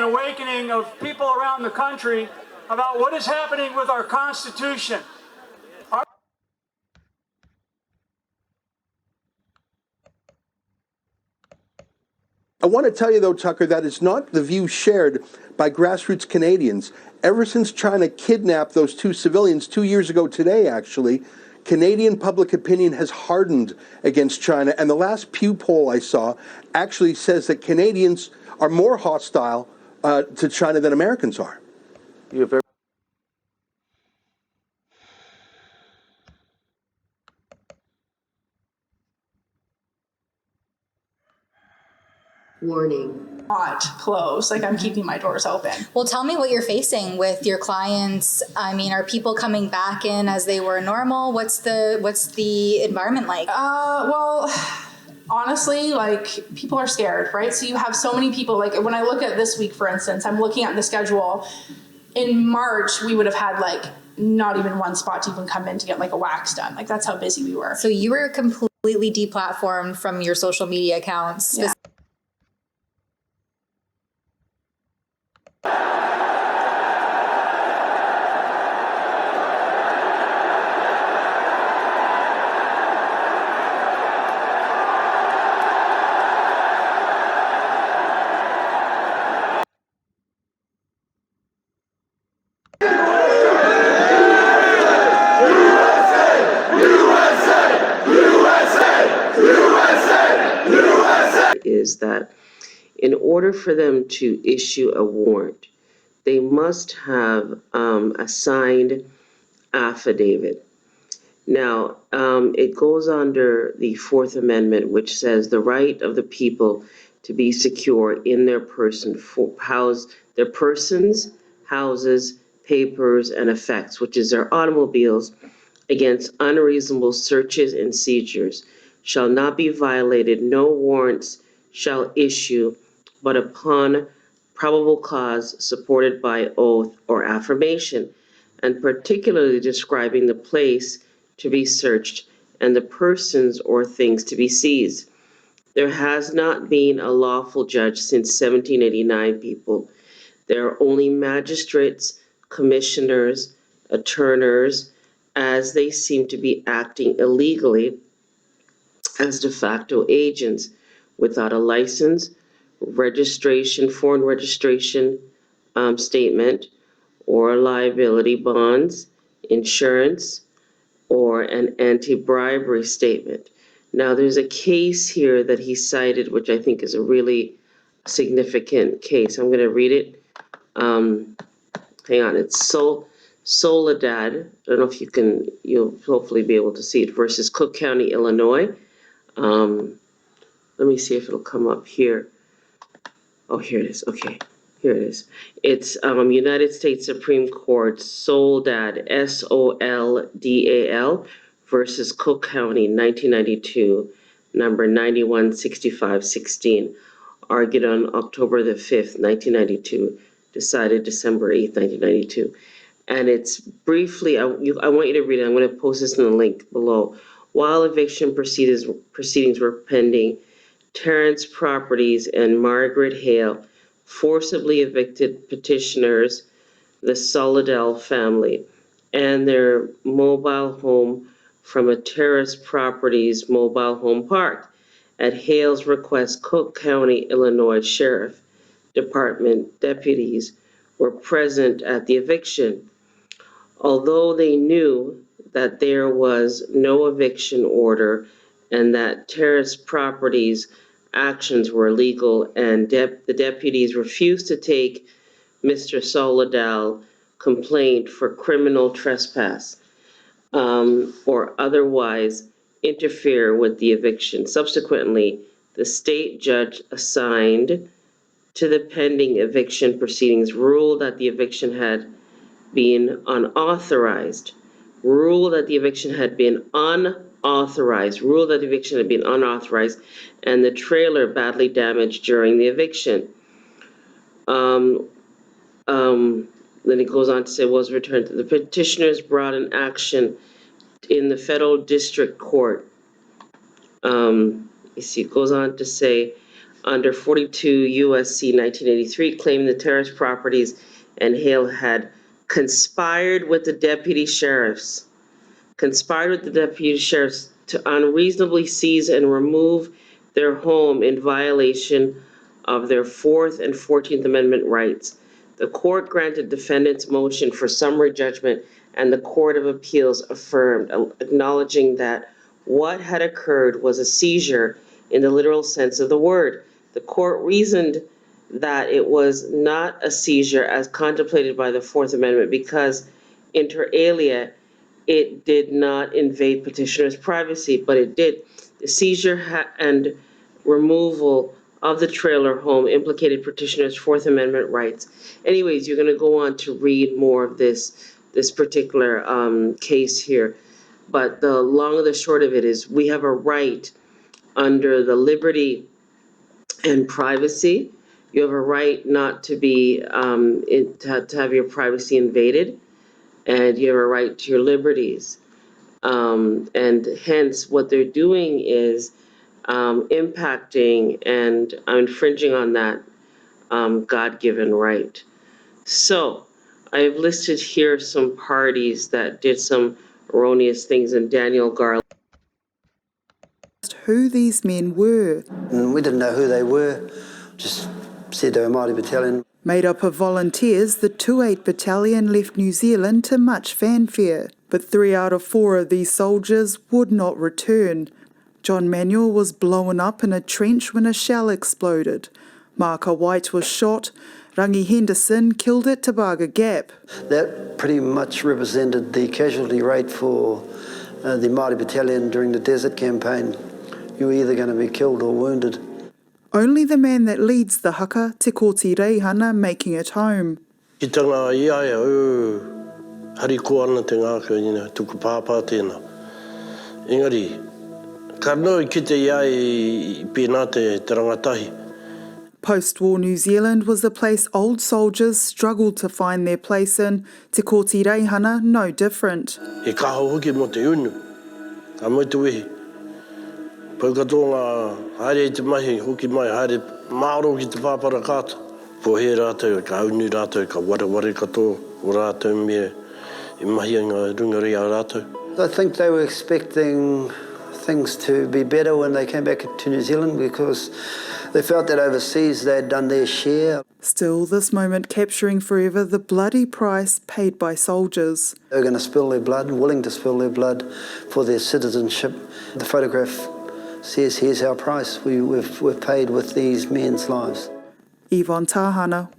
an awakening of people around the country about what is happening with our Constitution. I want to tell you, though, Tucker, that is not the view shared by grassroots Canadians. Ever since China kidnapped those two civilians 2 years ago today, actually, Canadian public opinion has hardened against China. And the last Pew poll I saw actually says that Canadians are more hostile to China than Americans are. You have Warning. Not close. Like, I'm keeping my doors open. Well, tell me what you're facing with your clients. I mean, are people coming back in as they were normal? What's the environment like? Well, honestly, like, people are scared, right? So you have so many people, like, when I look at this week, for instance, I'm looking at the schedule. In March, we would have had, like, not even one spot to even come in to get, like, a wax done. Like, that's how busy we were. So you were completely deplatformed from your social media accounts. Yeah. Is that in order for them to issue a warrant, they must have a signed affidavit. Now, it goes under the Fourth Amendment, which says the right of the people to be secure in their person, their persons, houses, papers, and effects, which is their automobiles, against unreasonable searches and seizures, shall not be violated. No warrants shall issue, but upon probable cause supported by oath or affirmation, and particularly describing the place to be searched and the persons or things to be seized. There has not been a lawful judge since 1789, people. There are only magistrates, commissioners, attorneys, as they seem to be acting illegally as de facto agents without a license, registration, foreign registration statement, or liability bonds, insurance, or an anti-bribery statement. Now, there's a case here that he cited, which I think is a really significant case. I'm going to read it. Hang on, it's Soledad. I don't know if you'll hopefully be able to see it, versus Cook County, Illinois. Let me see if it'll come up here. Oh, here it is. Okay, here it is. It's United States Supreme Court, Soledad, Soldal, versus Cook County, 1992, number 916516, argued on October the 5th, 1992, decided December 8th, 1992. And it's briefly, I want you to read it. I'm going to post this in the link below. While eviction proceedings were pending, Terrence Properties and Margaret Hale forcibly evicted petitioners, the Soledal family, and their mobile home from a Terrace Properties mobile home park. At Hale's request, Cook County, Illinois Sheriff Department deputies were present at the eviction. Although they knew that there was no eviction order and that Terrace Properties actions were illegal, and the deputies refused to take Mr. Soledal complaint for criminal trespass or otherwise interfere with the eviction. Subsequently, the state judge assigned to the pending eviction proceedings ruled that the eviction had been unauthorized, and the trailer badly damaged during the eviction. Then it goes on to say, was returned to the petitioners brought an action in the federal district court. It goes on to say, under 42 U.S.C. 1983 claimed the terraced properties, and Hale had conspired with the deputy sheriffs to unreasonably seize and remove their home in violation of their 4th and 14th Amendment rights. The court granted defendants' motion for summary judgment, and the Court of Appeals affirmed, acknowledging that what had occurred was a seizure in the literal sense of the word. The court reasoned that it was not a seizure as contemplated by the 4th Amendment because, inter alia, it did not invade petitioner's privacy, but it did. The seizure and removal of the trailer home implicated petitioner's 4th Amendment rights. Anyways, you're going to go on to read more of this particular case here. But the long and the short of it is we have a right under the liberty and privacy. You have a right not to be to have your privacy invaded, and you have a right to your liberties. And hence, what they're doing is impacting and infringing on that God-given right. So, I've listed here some parties that did some erroneous things, and Daniel Garland. Who these men were. We didn't know who they were, just said they were Maori Battalion. Made up of volunteers, the 2/8 Battalion left New Zealand to much fanfare, but 3 out of 4 of these soldiers would not return. John Manuel was blown up in a trench when a shell exploded. Maka White was shot. Rangi Henderson killed at Tabaga Gap. That pretty much represented the casualty rate for the Maori Battalion during the Desert Campaign. You were either going to be killed or wounded. Only the man that leads the haka, Te Kōti Reihana, making it home. Ki tanga iaia hari ko ana te ngāka tuku pāpā tēnā. Engari, ka nui ki te iai pēnā te rangatahi. Post-war New Zealand was a place old soldiers struggled to find their place in. Te Kōti Reihana, no different. E kaho hoki mo te unu, ka mo te wehi. Pau katoa ngā haere te mahi, hoki mai haere maaro ki te pāpara kāta. Po he rātou, ka unu rātou, ka ware katoa o rātou mea, e mahi ngā rungari a rātou. I think they were expecting things to be better when they came back to New Zealand because they felt that overseas they had done their share. Still, this moment capturing forever the bloody price paid by soldiers. They were going to spill their blood, willing to spill their blood for their citizenship. The photograph says, here's our price. We've paid with these men's lives. Yvonne Tahana,